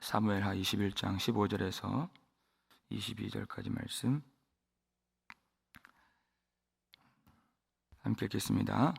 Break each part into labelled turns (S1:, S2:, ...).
S1: 사무엘하 21장 15절에서 22절까지 말씀 함께 읽겠습니다.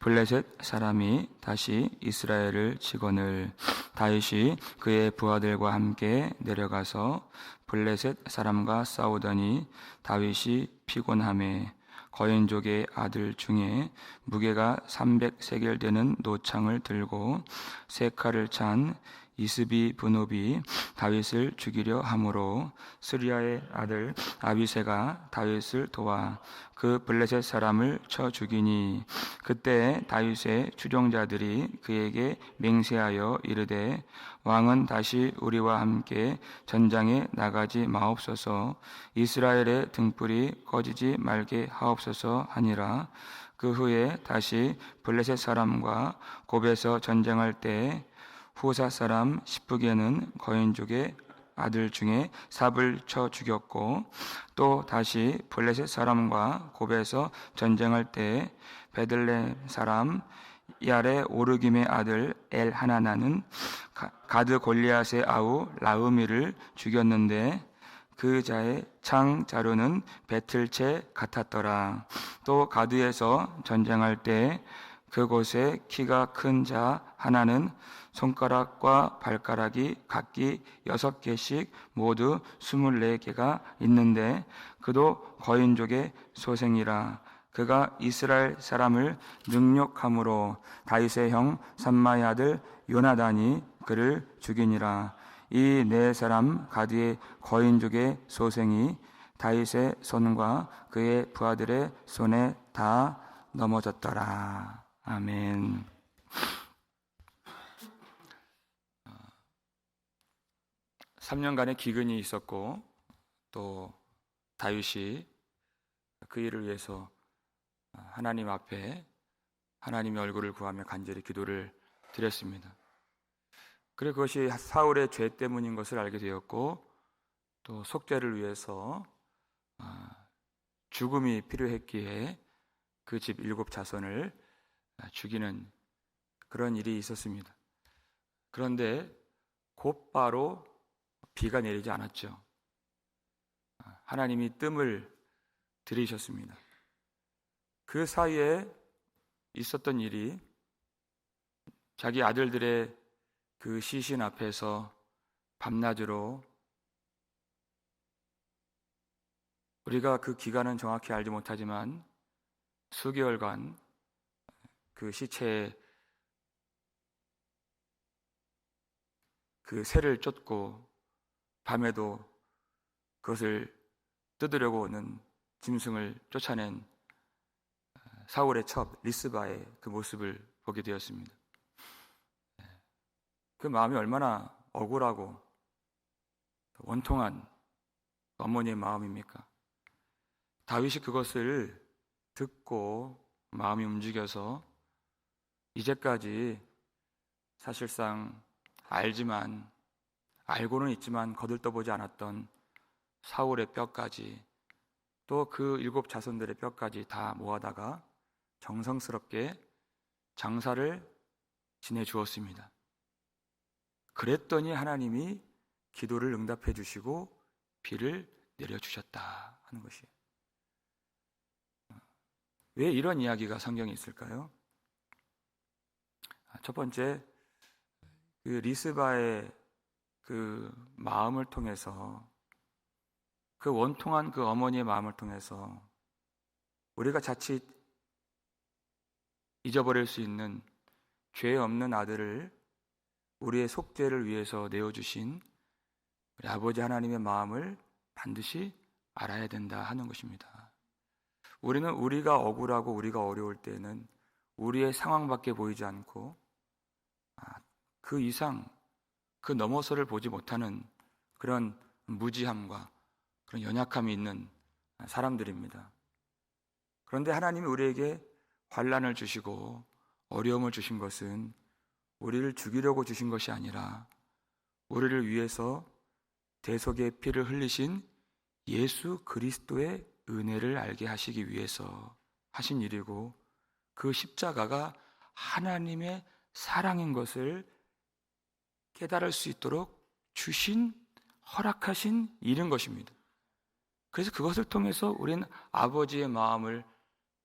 S1: 블레셋 사람이 다시 이스라엘을 치거늘 다윗이 그의 부하들과 함께 내려가서 블레셋 사람과 싸우더니 다윗이 피곤하매 거인족의 아들 중에 무게가 300세겔 되는 노창을 들고 세 칼을 찬 이스비 브노비 다윗을 죽이려 함으로 스리야의 아들 아비새가 다윗을 도와 그 블레셋 사람을 쳐 죽이니 그때 다윗의 추종자들이 그에게 맹세하여 이르되 왕은 다시 우리와 함께 전장에 나가지 마옵소서 이스라엘의 등불이 꺼지지 말게 하옵소서 하니라. 그 후에 다시 블레셋 사람과 곱에서 전쟁할 때 후사 사람 시프게는 거인족의 아들 중에 삽을 쳐 죽였고 또 다시 블레셋 사람과 곱에서 전쟁할 때 베들레헴 사람 야레 오르김의 아들 엘하나나는 가드 골리앗의 아우 라흐미를 죽였는데 그 자의 창 자루는 배틀채 같았더라. 또 가드에서 전쟁할 때 그곳에 키가 큰 자 하나는 손가락과 발가락이 각기 6개씩 모두 24개가 있는데 그도 거인족의 소생이라. 그가 이스라엘 사람을 능욕함으로 다윗의 형 삼마의 아들 요나단이 그를 죽이니라. 이 네 사람 가드의 거인족의 소생이 다윗의 손과 그의 부하들의 손에 다 넘어졌더라. 아멘. 3년간의 기근이 있었고 또 다윗이 그 일을 위해서 하나님 앞에 하나님의 얼굴을 구하며 간절히 기도를 드렸습니다. 그리고 그것이 사울의 죄 때문인 것을 알게 되었고 또 속죄를 위해서 죽음이 필요했기에 그 집 7자손을 죽이는 그런 일이 있었습니다. 그런데 곧바로 비가 내리지 않았죠. 하나님이 뜸을 들이셨습니다. 그 사이에 있었던 일이 자기 아들들의 그 시신 앞에서 밤낮으로 우리가 그 기간은 정확히 알지 못하지만 수개월간 그 시체에 그 새를 쫓고 밤에도 그것을 뜯으려고 오는 짐승을 쫓아낸 사울의 첩 리스바의 그 모습을 보게 되었습니다. 그 마음이 얼마나 억울하고 원통한 어머니의 마음입니까? 다윗이 그것을 듣고 마음이 움직여서 이제까지 사실상 알고는 있지만 거들떠보지 않았던 사울의 뼈까지 또 그 7자손들의 뼈까지 다 모아다가 정성스럽게 장사를 지내주었습니다. 그랬더니 하나님이 기도를 응답해 주시고 비를 내려주셨다 하는 것이에요. 왜 이런 이야기가 성경에 있을까요? 첫 번째, 그 리스바의 그 마음을 통해서 그 원통한 그 어머니의 마음을 통해서 우리가 자칫 잊어버릴 수 있는 죄 없는 아들을 우리의 속죄를 위해서 내어주신 우리 아버지 하나님의 마음을 반드시 알아야 된다 하는 것입니다. 우리는 우리가 억울하고 우리가 어려울 때는 우리의 상황밖에 보이지 않고 그 이상 그 넘어서를 보지 못하는 그런 무지함과 그런 연약함이 있는 사람들입니다. 그런데 하나님이 우리에게 환난을 주시고 어려움을 주신 것은 우리를 죽이려고 주신 것이 아니라 우리를 위해서 대속의 피를 흘리신 예수 그리스도의 은혜를 알게 하시기 위해서 하신 일이고 그 십자가가 하나님의 사랑인 것을 깨달을 수 있도록 주신, 허락하신 일인 것입니다. 그래서 그것을 통해서 우리는 아버지의 마음을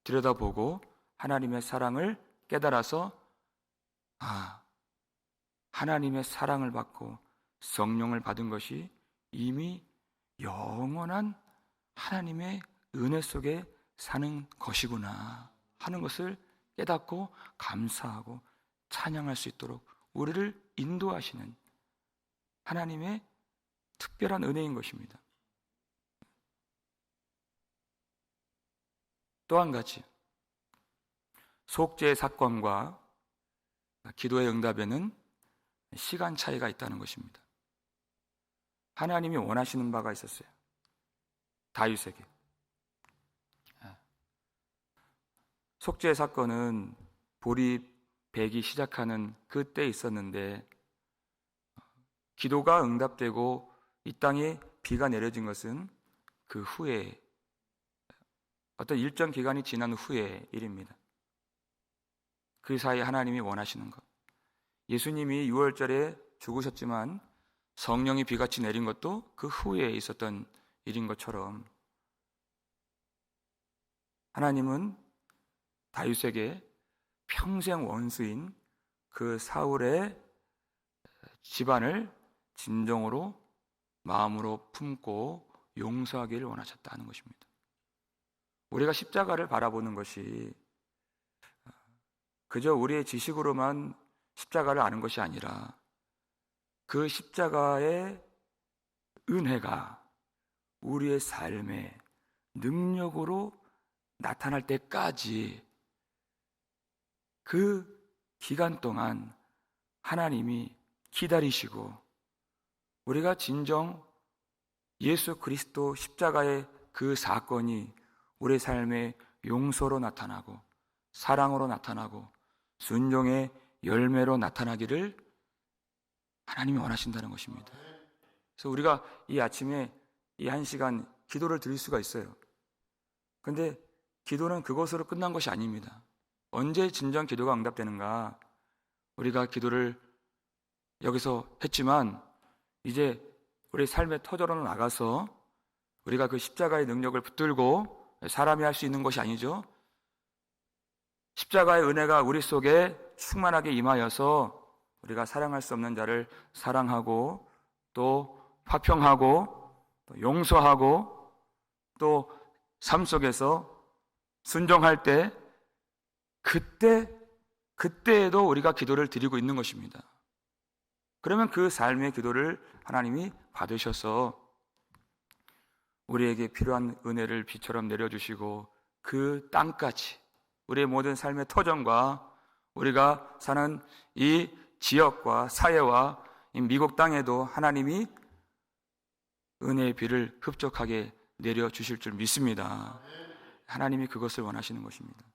S1: 들여다보고 하나님의 사랑을 깨달아서 하나님의 사랑을 받고 성령을 받은 것이 이미 영원한 하나님의 은혜 속에 사는 것이구나 하는 것을 깨닫고 감사하고 찬양할 수 있도록 우리를 인도하시는 하나님의 특별한 은혜인 것입니다. 또 한 가지, 속죄의 사건과 기도의 응답에는 시간 차이가 있다는 것입니다. 하나님이 원하시는 바가 있었어요. 다윗에게. 속죄의 사건은 보리 배기 시작하는 그때 있었는데 기도가 응답되고 이 땅에 비가 내려진 것은 그 후에 어떤 일정 기간이 지난 후의 일입니다. 그 사이에 하나님이 원하시는 것. 예수님이 6월절에 죽으셨지만 성령이 비같이 내린 것도 그 후에 있었던 일인 것처럼 하나님은 다윗에게 평생 원수인 그 사울의 집안을 진정으로 마음으로 품고 용서하기를 원하셨다는 것입니다. 우리가 십자가를 바라보는 것이 그저 우리의 지식으로만 십자가를 아는 것이 아니라 그 십자가의 은혜가 우리의 삶의 능력으로 나타날 때까지 그 기간 동안 하나님이 기다리시고 우리가 진정 예수 그리스도 십자가의 그 사건이 우리의 삶의 용서로 나타나고 사랑으로 나타나고 순종의 열매로 나타나기를 하나님이 원하신다는 것입니다. 그래서 우리가 이 아침에 이 1시간 기도를 드릴 수가 있어요. 그런데 기도는 그것으로 끝난 것이 아닙니다. 언제 진정 기도가 응답되는가? 우리가 기도를 여기서 했지만 이제 우리 삶의 터전으로 나가서 우리가 그 십자가의 능력을 붙들고 사람이 할 수 있는 것이 아니죠. 십자가의 은혜가 우리 속에 충만하게 임하여서 우리가 사랑할 수 없는 자를 사랑하고 또 화평하고 또 용서하고 또 삶 속에서 순종할 때 그때에도 우리가 기도를 드리고 있는 것입니다. 그러면 그 삶의 기도를 하나님이 받으셔서 우리에게 필요한 은혜를 비처럼 내려주시고 그 땅까지 우리의 모든 삶의 터전과 우리가 사는 이 지역과 사회와 이 미국 땅에도 하나님이 은혜의 비를 흡족하게 내려주실 줄 믿습니다. 하나님이 그것을 원하시는 것입니다.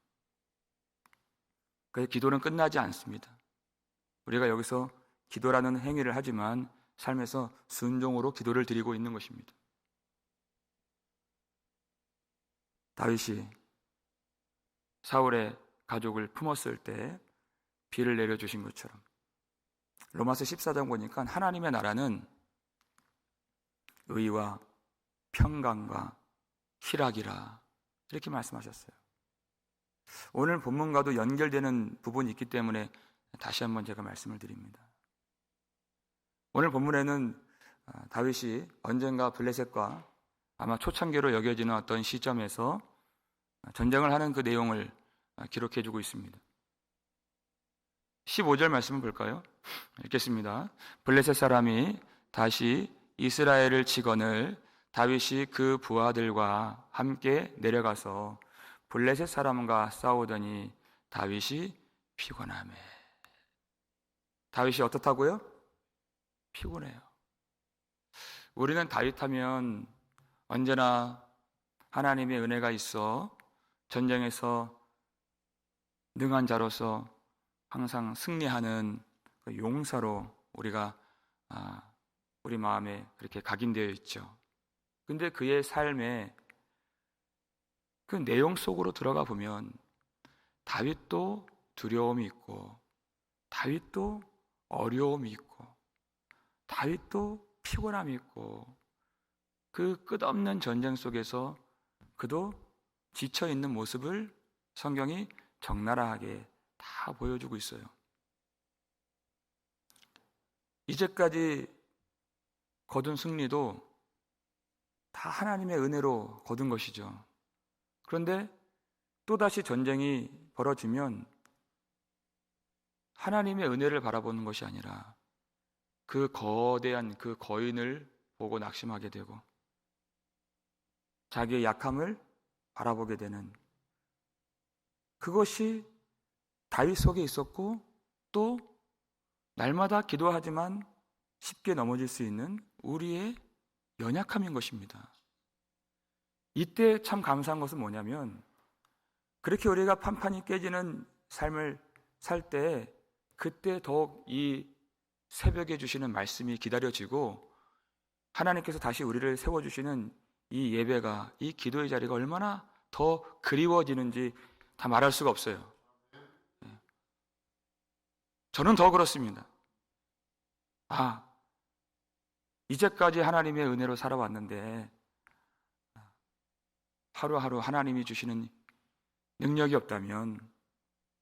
S1: 그래서 기도는 끝나지 않습니다. 우리가 여기서 기도라는 행위를 하지만 삶에서 순종으로 기도를 드리고 있는 것입니다. 다윗이 사울의 가족을 품었을 때 비를 내려주신 것처럼 로마서 14장 보니까 하나님의 나라는 의와 평강과 희락이라 이렇게 말씀하셨어요. 오늘 본문과도 연결되는 부분이 있기 때문에 다시 한번 제가 말씀을 드립니다. 오늘 본문에는 다윗이 언젠가 블레셋과 아마 초창기로 여겨지는 어떤 시점에서 전쟁을 하는 그 내용을 기록해주고 있습니다. 15절 말씀을 볼까요? 읽겠습니다. 블레셋 사람이 다시 이스라엘을 치거늘 다윗이 그 부하들과 함께 내려가서 블레셋 사람과 싸우더니 다윗이 피곤하매. 다윗이 어떻다고요? 피곤해요. 우리는 다윗하면 언제나 하나님의 은혜가 있어 전쟁에서 능한 자로서 항상 승리하는 그 용사로 우리가 우리 마음에 그렇게 각인되어 있죠. 근데 그의 삶에 그 내용 속으로 들어가 보면 다윗도 두려움이 있고 다윗도 어려움이 있고 다윗도 피곤함이 있고 그 끝없는 전쟁 속에서 그도 지쳐 있는 모습을 성경이 적나라하게 다 보여주고 있어요. 이제까지 거둔 승리도 다 하나님의 은혜로 거둔 것이죠. 그런데 또다시 전쟁이 벌어지면 하나님의 은혜를 바라보는 것이 아니라 그 거대한 그 거인을 보고 낙심하게 되고 자기의 약함을 바라보게 되는, 그것이 다윗 속에 있었고 또 날마다 기도하지만 쉽게 넘어질 수 있는 우리의 연약함인 것입니다. 이때 참 감사한 것은 뭐냐면, 그렇게 우리가 판판이 깨지는 삶을 살 때 그때 더욱 이 새벽에 주시는 말씀이 기다려지고 하나님께서 다시 우리를 세워주시는 이 예배가, 이 기도의 자리가 얼마나 더 그리워지는지 다 말할 수가 없어요. 저는 더 그렇습니다. 이제까지 하나님의 은혜로 살아왔는데 하루하루 하나님이 주시는 능력이 없다면,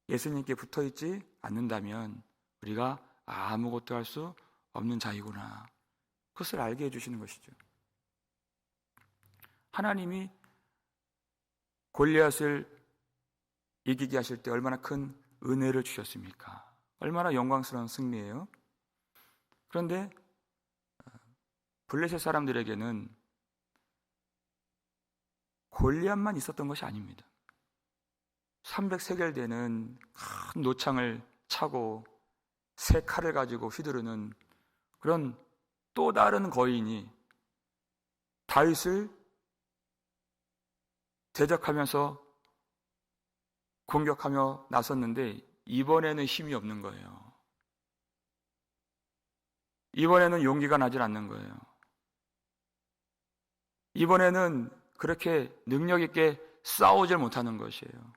S1: 예수님께 붙어있지 않는다면 우리가 아무것도 할 수 없는 자이구나, 그것을 알게 해주시는 것이죠. 하나님이 골리앗을 이기게 하실 때 얼마나 큰 은혜를 주셨습니까? 얼마나 영광스러운 승리예요. 그런데 블레셋 사람들에게는 골리앗만 있었던 것이 아닙니다. 300세겔 되는 큰 노창을 차고 새 칼을 가지고 휘두르는 그런 또 다른 거인이 다윗을 대적하면서 공격하며 나섰는데 이번에는 힘이 없는 거예요. 이번에는 용기가 나질 않는 거예요. 이번에는 그렇게 능력 있게 싸우질 못하는 것이에요.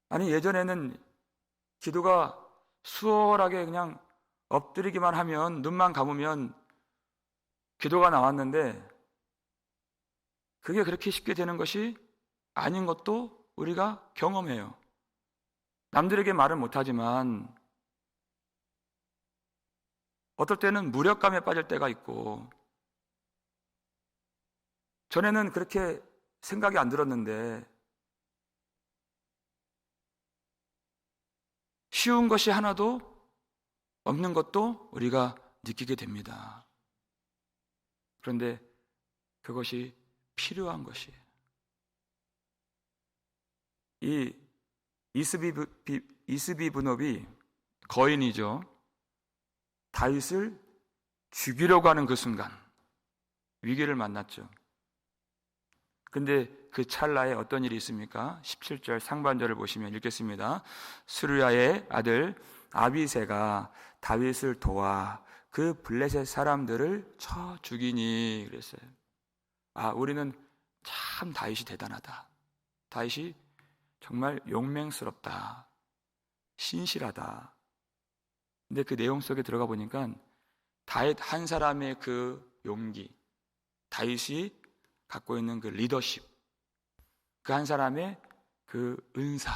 S1: 아니, 예전에는 기도가 수월하게 그냥 엎드리기만 하면, 눈만 감으면 기도가 나왔는데 그게 그렇게 쉽게 되는 것이 아닌 것도 우리가 경험해요. 남들에게 말은 못하지만 어떨 때는 무력감에 빠질 때가 있고, 전에는 그렇게 생각이 안 들었는데 쉬운 것이 하나도 없는 것도 우리가 느끼게 됩니다. 그런데 그것이 필요한 것이에요. 이 이스비브놉이 거인이죠. 다윗을 죽이려고 하는 그 순간 위기를 만났죠. 근데 그 찰나에 어떤 일이 있습니까? 17절 상반절을 보시면 읽겠습니다. 스루야의 아들 아비새가 다윗을 도와 그 블레셋 사람들을 쳐 죽이니 그랬어요. 우리는 참 다윗이 대단하다. 다윗이 정말 용맹스럽다. 신실하다. 근데 그 내용 속에 들어가 보니까 다윗 한 사람의 그 용기, 다윗이 갖고 있는 그 리더십, 그 한 사람의 그 은사,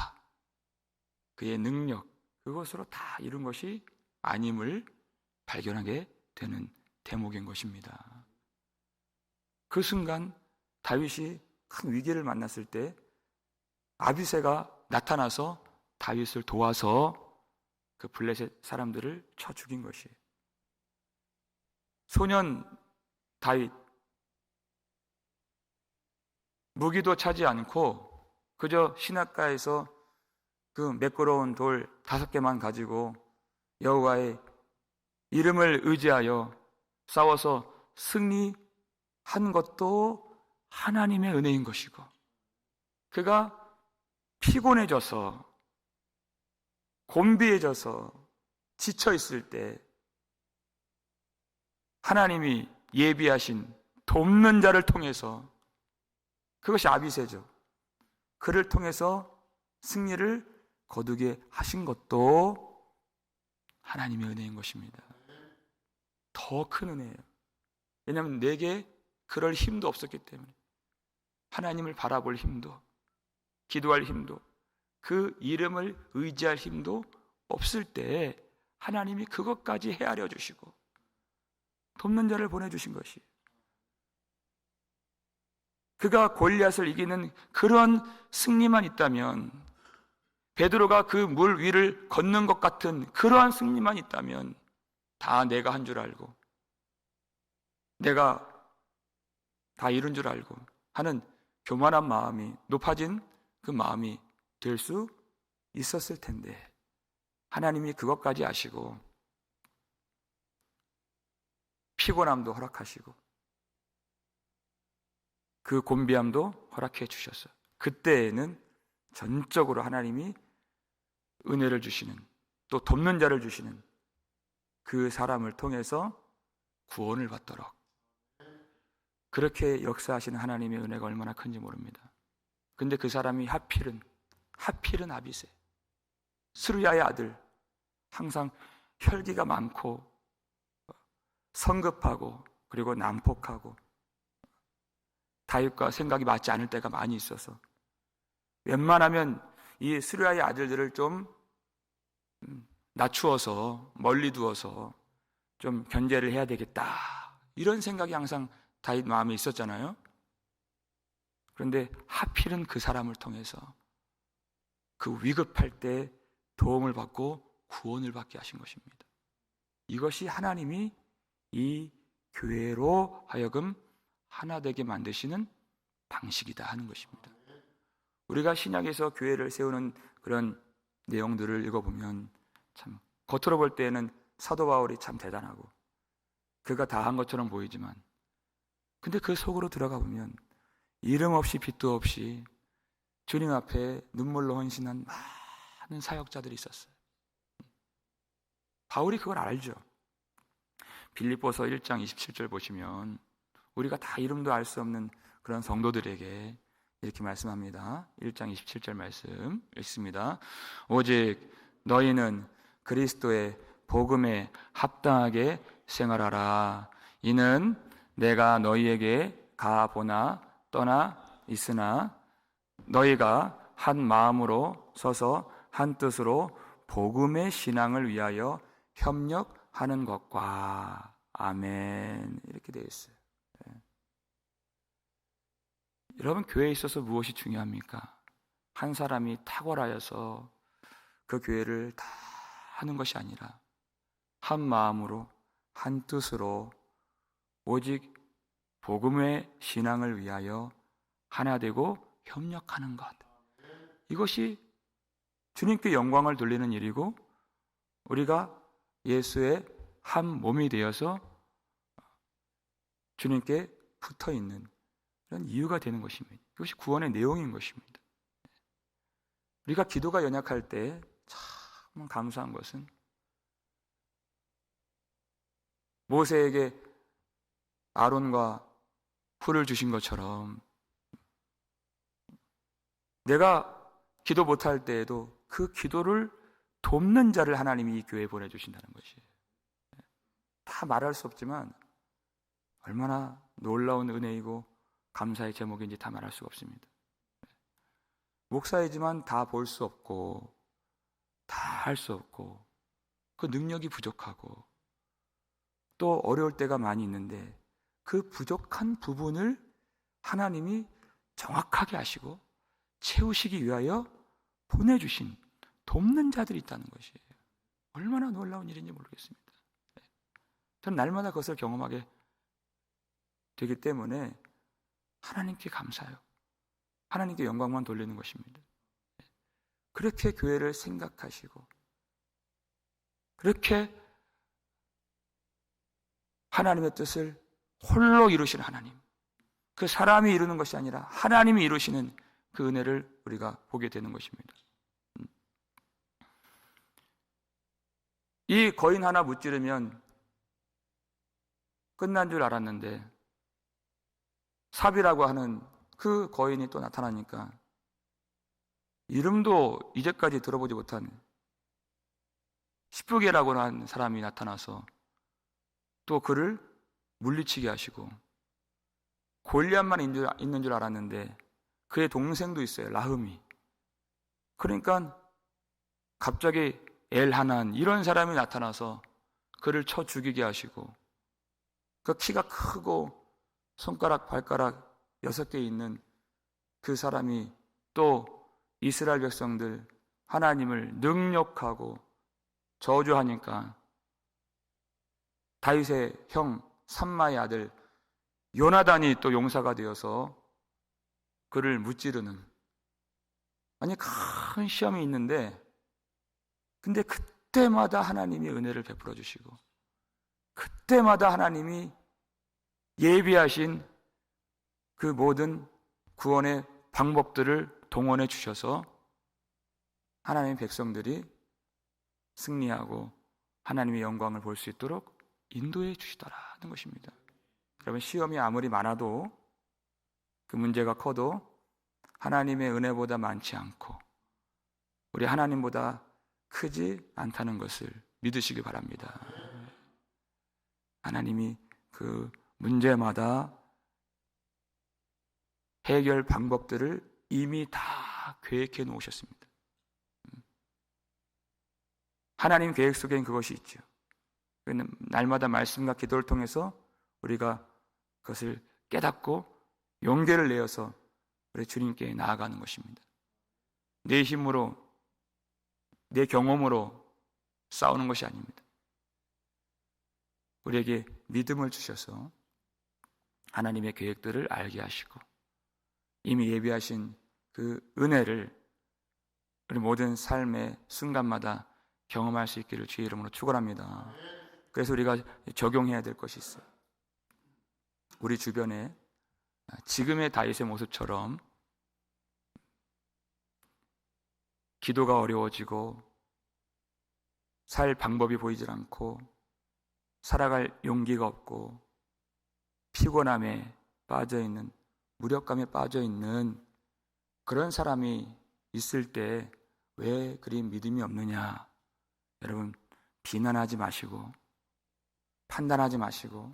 S1: 그의 능력, 그것으로 다 이룬 것이 아님을 발견하게 되는 대목인 것입니다. 그 순간 다윗이 큰 위기를 만났을 때 아비새가 나타나서 다윗을 도와서 그 블레셋 사람들을 쳐 죽인 것이에요. 소년 다윗, 무기도 차지 않고 그저 시냇가에서 그 매끄러운 돌 5개만 가지고 여호와의 이름을 의지하여 싸워서 승리한 것도 하나님의 은혜인 것이고, 그가 피곤해져서 곤비해져서 지쳐 있을 때 하나님이 예비하신 돕는 자를 통해서, 그것이 아비새죠. 그를 통해서 승리를 거두게 하신 것도 하나님의 은혜인 것입니다. 더 더 큰 은혜예요. 왜냐하면 내게 그럴 힘도 없었기 때문에, 하나님을 바라볼 힘도, 기도할 힘도, 그 이름을 의지할 힘도 없을 때 하나님이 그것까지 헤아려 주시고 돕는 자를 보내주신 것이, 그가 골리앗을 이기는 그런 승리만 있다면, 베드로가 그 물 위를 걷는 것 같은 그러한 승리만 있다면 다 내가 한 줄 알고, 내가 다 이룬 줄 알고 하는 교만한 마음이, 높아진 그 마음이 될 수 있었을 텐데, 하나님이 그것까지 아시고 피곤함도 허락하시고 그 곤비함도 허락해 주셨어요. 그때에는 전적으로 하나님이 은혜를 주시는, 또 돕는 자를 주시는 그 사람을 통해서 구원을 받도록, 그렇게 역사하시는 하나님의 은혜가 얼마나 큰지 모릅니다. 근데 그 사람이 하필은 아비새, 스루야의 아들, 항상 혈기가 많고 성급하고 그리고 난폭하고 다윗과 생각이 맞지 않을 때가 많이 있어서 웬만하면 이 스루야의 아들들을 좀 낮추어서 멀리 두어서 좀 견제를 해야 되겠다, 이런 생각이 항상 다윗 마음에 있었잖아요. 그런데 하필은 그 사람을 통해서 그 위급할 때 도움을 받고 구원을 받게 하신 것입니다. 이것이 하나님이 이 교회로 하여금 하나 되게 만드시는 방식이다 하는 것입니다. 우리가 신약에서 교회를 세우는 그런 내용들을 읽어보면 참 겉으로 볼 때에는 사도 바울이 참 대단하고 그가 다 한 것처럼 보이지만, 근데 그 속으로 들어가 보면 이름 없이 빛도 없이 주님 앞에 눈물로 헌신한 많은 사역자들이 있었어요. 바울이 그걸 알죠. 빌립보서 1장 27절 보시면 우리가 다 이름도 알 수 없는 그런 성도들에게 이렇게 말씀합니다. 1장 27절 말씀 읽습니다. 오직 너희는 그리스도의 복음에 합당하게 생활하라. 이는 내가 너희에게 가보나 떠나 있으나 너희가 한 마음으로 서서 한 뜻으로 복음의 신앙을 위하여 협력하는 것과. 아멘. 이렇게 되어 있어요. 네. 여러분, 교회에 있어서 무엇이 중요합니까? 한 사람이 탁월하여서 그 교회를 다 하는 것이 아니라 한 마음으로 한 뜻으로 오직 복음의 신앙을 위하여 하나 되고 협력하는 것, 이것이 주님께 영광을 돌리는 일이고 우리가 예수의 한 몸이 되어서 주님께 붙어있는 그런 이유가 되는 것입니다. 이것이 구원의 내용인 것입니다. 우리가 기도가 연약할 때 참 감사한 것은 모세에게 아론과 풀을 주신 것처럼 내가 기도 못할 때에도 그 기도를 돕는 자를 하나님이 이 교회에 보내주신다는 것이에요. 다 말할 수 없지만 얼마나 놀라운 은혜이고 감사의 제목인지 다 말할 수가 없습니다. 목사이지만 다 볼 수 없고 다 할 수 없고 그 능력이 부족하고 또 어려울 때가 많이 있는데 그 부족한 부분을 하나님이 정확하게 하시고 채우시기 위하여 보내주신 돕는 자들이 있다는 것이에요. 얼마나 놀라운 일인지 모르겠습니다. 저는 날마다 그것을 경험하게 되기 때문에 하나님께 감사해요. 하나님께 영광만 돌리는 것입니다. 그렇게 교회를 생각하시고 그렇게 하나님의 뜻을 홀로 이루시는 하나님, 그 사람이 이루는 것이 아니라 하나님이 이루시는 그 은혜를 우리가 보게 되는 것입니다. 이 거인 하나 무찌르면 끝난 줄 알았는데 삽이라고 하는 그 거인이 또 나타나니까 이름도 이제까지 들어보지 못한 시프게라고 하는 사람이 나타나서 또 그를 물리치게 하시고, 골리앗만 있는 줄 알았는데 그의 동생도 있어요, 라흠이. 그러니까 갑자기 엘하난 이런 사람이 나타나서 그를 쳐 죽이게 하시고, 그 키가 크고 손가락 발가락 6개 있는 그 사람이 또 이스라엘 백성들 하나님을 능욕하고 저주하니까 다윗의 형 삼마의 아들 요나단이 또 용사가 되어서 그를 무찌르는, 아니 큰 시험이 있는데, 근데 그때마다 하나님이 은혜를 베풀어 주시고, 그때마다 하나님이 예비하신 그 모든 구원의 방법들을 동원해 주셔서 하나님의 백성들이 승리하고 하나님의 영광을 볼 수 있도록 인도해 주시더라는 것입니다. 여러분, 시험이 아무리 많아도, 그 문제가 커도 하나님의 은혜보다 많지 않고 우리 하나님보다 크지 않다는 것을 믿으시기 바랍니다. 하나님이 그 문제마다 해결 방법들을 이미 다 계획해 놓으셨습니다. 하나님 계획 속엔 그것이 있죠. 날마다 말씀과 기도를 통해서 우리가 그것을 깨닫고 용기를 내어서 우리 주님께 나아가는 것입니다. 내 힘으로, 내 경험으로 싸우는 것이 아닙니다. 우리에게 믿음을 주셔서 하나님의 계획들을 알게 하시고 이미 예비하신 그 은혜를 우리 모든 삶의 순간마다 경험할 수 있기를 주의 이름으로 축원합니다. 그래서 우리가 적용해야 될 것이 있어요. 우리 주변에 지금의 다윗의 모습처럼 기도가 어려워지고 살 방법이 보이질 않고 살아갈 용기가 없고 피곤함에 빠져있는, 무력감에 빠져있는 그런 사람이 있을 때 왜 그리 믿음이 없느냐? 여러분, 비난하지 마시고 판단하지 마시고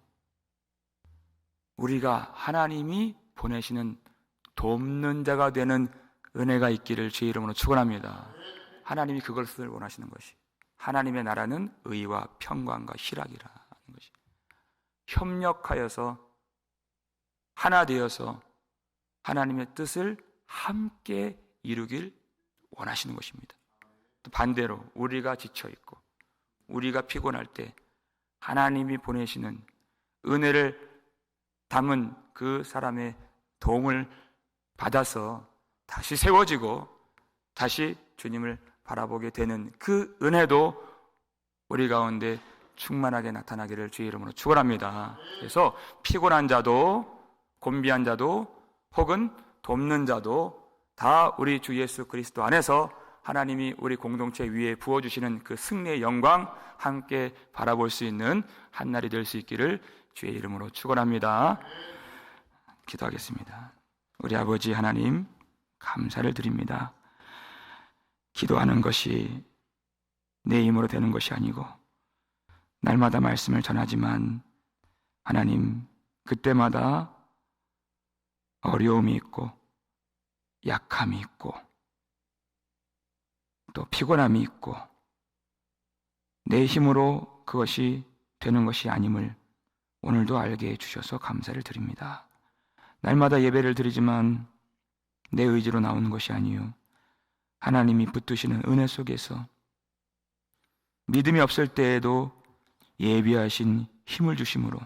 S1: 우리가 하나님이 보내시는 돕는 자가 되는 은혜가 있기를 주의 이름으로 축원합니다. 하나님이 그것을 원하시는 것이, 하나님의 나라는 의와 평강과 희락이라는 것이, 협력하여서 하나 되어서 하나님의 뜻을 함께 이루길 원하시는 것입니다. 또 반대로 우리가 지쳐있고 우리가 피곤할 때 하나님이 보내시는 은혜를 담은 그 사람의 도움을 받아서 다시 세워지고 다시 주님을 바라보게 되는 그 은혜도 우리 가운데 충만하게 나타나기를 주의 이름으로 축원합니다. 그래서 피곤한 자도 곤비한 자도 혹은 돕는 자도 다 우리 주 예수 그리스도 안에서 하나님이 우리 공동체 위에 부어주시는 그 승리의 영광 함께 바라볼 수 있는 한날이 될 수 있기를 주의 이름으로 축원합니다. 기도하겠습니다. 우리 아버지 하나님, 감사를 드립니다. 기도하는 것이 내 힘으로 되는 것이 아니고 날마다 말씀을 전하지만 하나님, 그때마다 어려움이 있고 약함이 있고 또 피곤함이 있고 내 힘으로 그것이 되는 것이 아님을 오늘도 알게 해주셔서 감사를 드립니다. 날마다 예배를 드리지만 내 의지로 나오는 것이 아니요 하나님이 붙드시는 은혜 속에서 믿음이 없을 때에도 예비하신 힘을 주심으로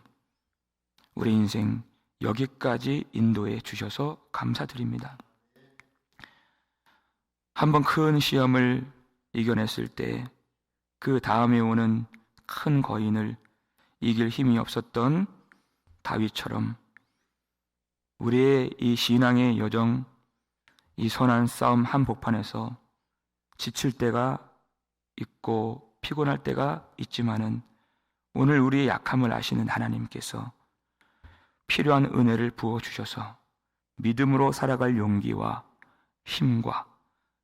S1: 우리 인생 여기까지 인도해 주셔서 감사드립니다. 한번 큰 시험을 이겨냈을 때 그 다음에 오는 큰 거인을 이길 힘이 없었던 다윗처럼 우리의 이 신앙의 여정, 이 선한 싸움 한복판에서 지칠 때가 있고 피곤할 때가 있지만은 오늘 우리의 약함을 아시는 하나님께서 필요한 은혜를 부어주셔서 믿음으로 살아갈 용기와 힘과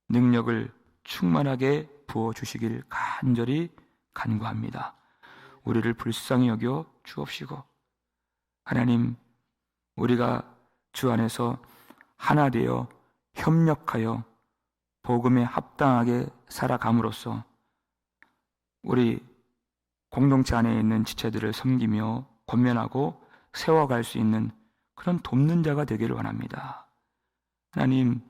S1: 능력을 충만하게 부어주시길 간절히 간구합니다. 우리를 불쌍히 여겨 주옵시고, 하나님, 우리가 주 안에서 하나 되어 협력하여 복음에 합당하게 살아감으로써 우리 공동체 안에 있는 지체들을 섬기며 권면하고 세워갈 수 있는 그런 돕는 자가 되기를 원합니다. 하나님,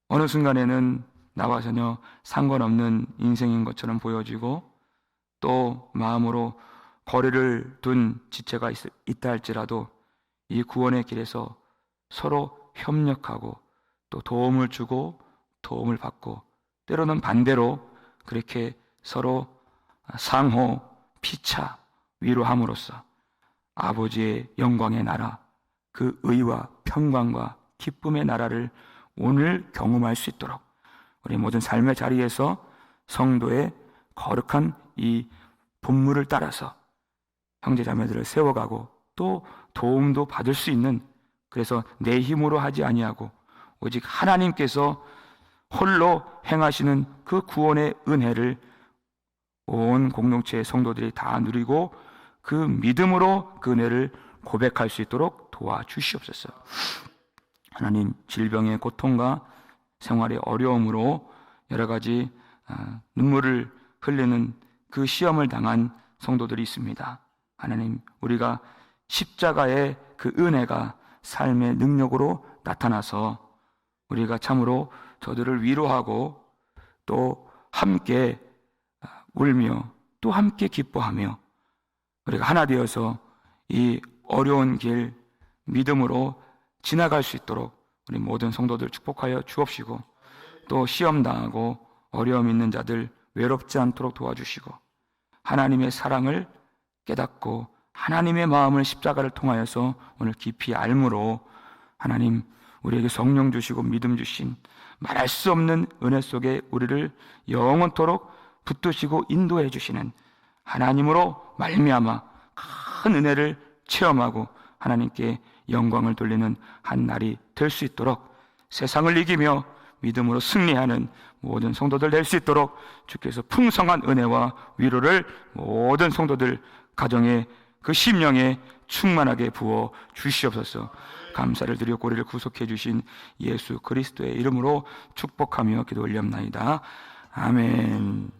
S1: 어느 순간에는 나와 전혀 상관없는 인생인 것처럼 보여지고 또 마음으로 거리를 둔 지체가 있다 할지라도 이 구원의 길에서 서로 협력하고 또 도움을 주고 도움을 받고 때로는 반대로 그렇게 서로 상호 피차 위로함으로써 아버지의 영광의 나라, 그 의와 평강과 기쁨의 나라를 오늘 경험할 수 있도록 우리 모든 삶의 자리에서 성도의 거룩한 이 본물을 따라서 형제자매들을 세워가고 또 도움도 받을 수 있는, 그래서 내 힘으로 하지 아니하고 오직 하나님께서 홀로 행하시는 그 구원의 은혜를 온 공동체의 성도들이 다 누리고 그 믿음으로 그 은혜를 고백할 수 있도록 도와주시옵소서. 하나님, 질병의 고통과 생활의 어려움으로 여러 가지 눈물을 흘리는 그 시험을 당한 성도들이 있습니다. 하나님, 우리가 십자가의 그 은혜가 삶의 능력으로 나타나서 우리가 참으로 저들을 위로하고 또 함께 울며 또 함께 기뻐하며 우리가 하나 되어서 이 어려운 길 믿음으로 지나갈 수 있도록 우리 모든 성도들 축복하여 주옵시고, 또 시험 당하고 어려움 있는 자들 외롭지 않도록 도와주시고, 하나님의 사랑을 깨닫고 하나님의 마음을 십자가를 통하여서 오늘 깊이 알므로 하나님, 우리에게 성령 주시고 믿음 주신 말할 수 없는 은혜 속에 우리를 영원토록 붙드시고 인도해 주시는 하나님으로 말미암아 큰 은혜를 체험하고 하나님께 영광을 돌리는 한 날이 될 수 있도록, 세상을 이기며 믿음으로 승리하는 모든 성도들 될 수 있도록 주께서 풍성한 은혜와 위로를 모든 성도들 가정에 그 심령에 충만하게 부어 주시옵소서. 감사를 드려 고리를 구속해 주신 예수 그리스도의 이름으로 축복하며 기도 올렸나이다. 아멘.